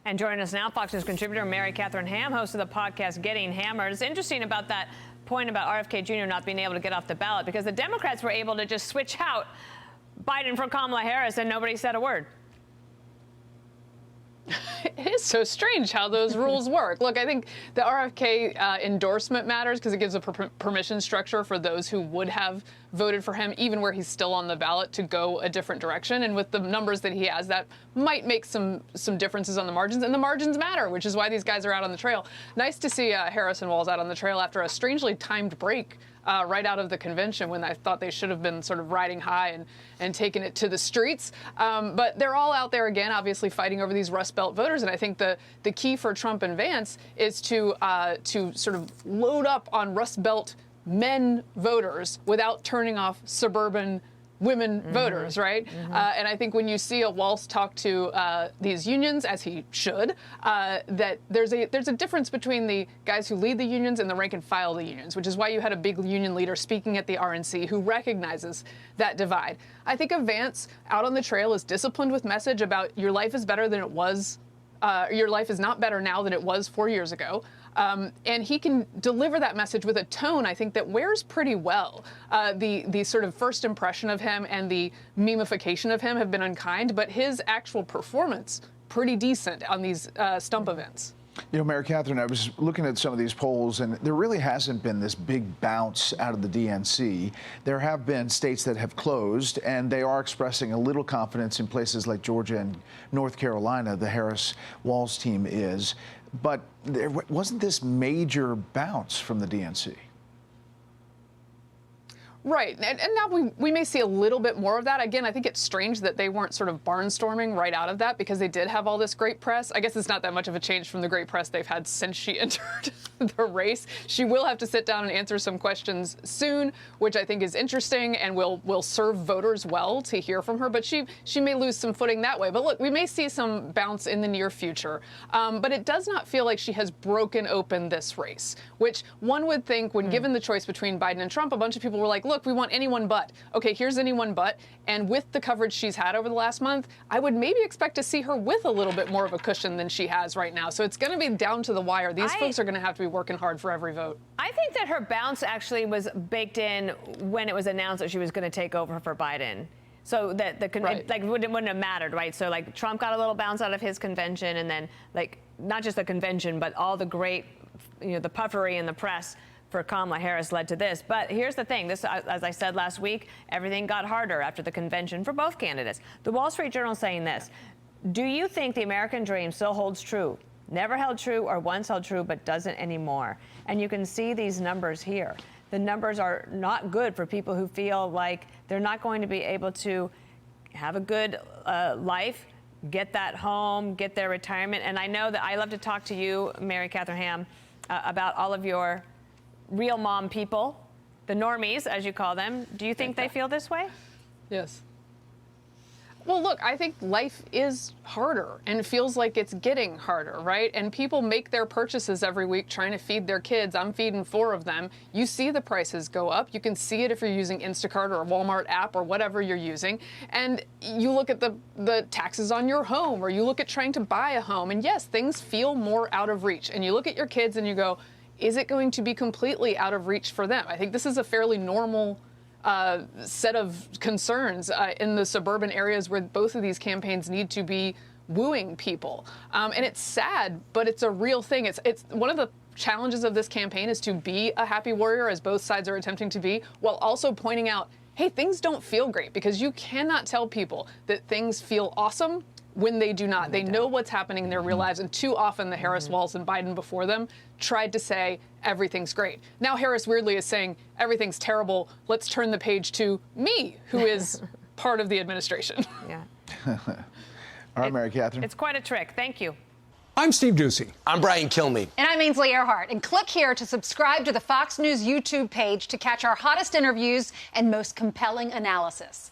And joining us now, Fox News contributor Mary Katharine Ham, host of the podcast Getting Hammered. It's interesting about that point about RFK Jr. not being able to get off the ballot, because the Democrats were able to just switch out Biden for Kamala Harris and nobody said a word. It is so strange how those rules work. Look, I think the RFK endorsement matters because it gives a permission structure for those who would have voted for him, even where he's still on the ballot, to go a different direction. And with the numbers that he has, that might make some differences on the margins. And the margins matter, which is why these guys are out on the trail. Nice to see Harris and Walz out on the trail after a strangely timed break right out of the convention, when I thought they should have been sort of riding high and taking it to the streets. But they're all out there again, obviously fighting over these Rust Belt voters. And I think the key for Trump and Vance is to sort of load up on Rust Belt men voters without turning off suburban women voters, right? And I think when you see a Walz talk to these unions, as he should, that there's a difference between the guys who lead the unions and the rank and file of the unions, which is why you had a big union leader speaking at the RNC who recognizes that divide. I think a Vance out on the trail is disciplined with message about your life is better than it was. Your life is not better now than it was 4 years ago. And he can deliver that message with a tone, I think, that wears pretty well. The sort of first impression of him and the memification of him have been unkind, but his actual performance, pretty decent on these stump events. You know, Mary Katharine, I was looking at some of these polls, and there really hasn't been this big bounce out of the DNC. There have been states that have closed, and they are expressing a little confidence in places like Georgia and North Carolina. The Harris-Walz team is. But there wasn't this major bounce from the DNC. Right. And now we may see a little bit more of that. Again, I think it's strange that they weren't sort of barnstorming right out of that, because they did have all this great press. I guess it's not that much of a change from the great press they've had since she entered the race. She will have to sit down and answer some questions soon, which I think is interesting and will serve voters well to hear from her. But she may lose some footing that way. But look, we may see some bounce in the near future. But it does not feel like she has broken open this race, which one would think, when given the choice between Biden and Trump, a bunch of people were like, look, we want anyone but. Okay, here's anyone but. And with the coverage she's had over the last month, I would maybe expect to see her with a little bit more of a cushion than she has right now. So it's going to be down to the wire. These folks are going to have to be working hard for every vote. I think that her bounce actually was baked in when it was announced that she was going to take over for Biden. So that it wouldn't have mattered, right? So like Trump got a little bounce out of his convention, and then like not just the convention, but all the great, the puffery in the press for Kamala Harris led to this. But here's the thing. This, as I said last week, everything got harder after the convention for both candidates. The Wall Street Journal is saying this. Do you think the American dream still holds true? Never held true or once held true, but doesn't anymore. And you can see these numbers here. The numbers are not good for people who feel like they're not going to be able to have a good life, get that home, get their retirement. And I know that I love to talk to you, Mary Katharine Ham, about all of your real mom people, the normies, as you call them. Do you think they feel this way? Yes. Well, look, I think life is harder and it feels like it's getting harder, right? And people make their purchases every week trying to feed their kids. I'm feeding 4 of them. You see the prices go up. You can see it if you're using Instacart or a Walmart app or whatever you're using. And you look at the taxes on your home, or you look at trying to buy a home. And yes, things feel more out of reach. And you look at your kids and you go, is it going to be completely out of reach for them? I think this is a fairly normal set of concerns in the suburban areas where both of these campaigns need to be wooing people. And it's sad, but it's a real thing. It's one of the challenges of this campaign is to be a happy warrior, as both sides are attempting to be, while also pointing out, hey, things don't feel great, because you cannot tell people that things feel awesome when they do not. They know what's happening in their real lives, and too often the Harris, Walz, and Biden before them tried to say everything's great. Now Harris weirdly is saying everything's terrible. Let's turn the page to me, who is part of the administration. Yeah. All right, Mary Katharine. It's quite a trick. Thank you. I'm Steve Ducey. I'm Brian Kilmeade. And I'm Ainsley Earhart. And click here to subscribe to the Fox News YouTube page to catch our hottest interviews and most compelling analysis.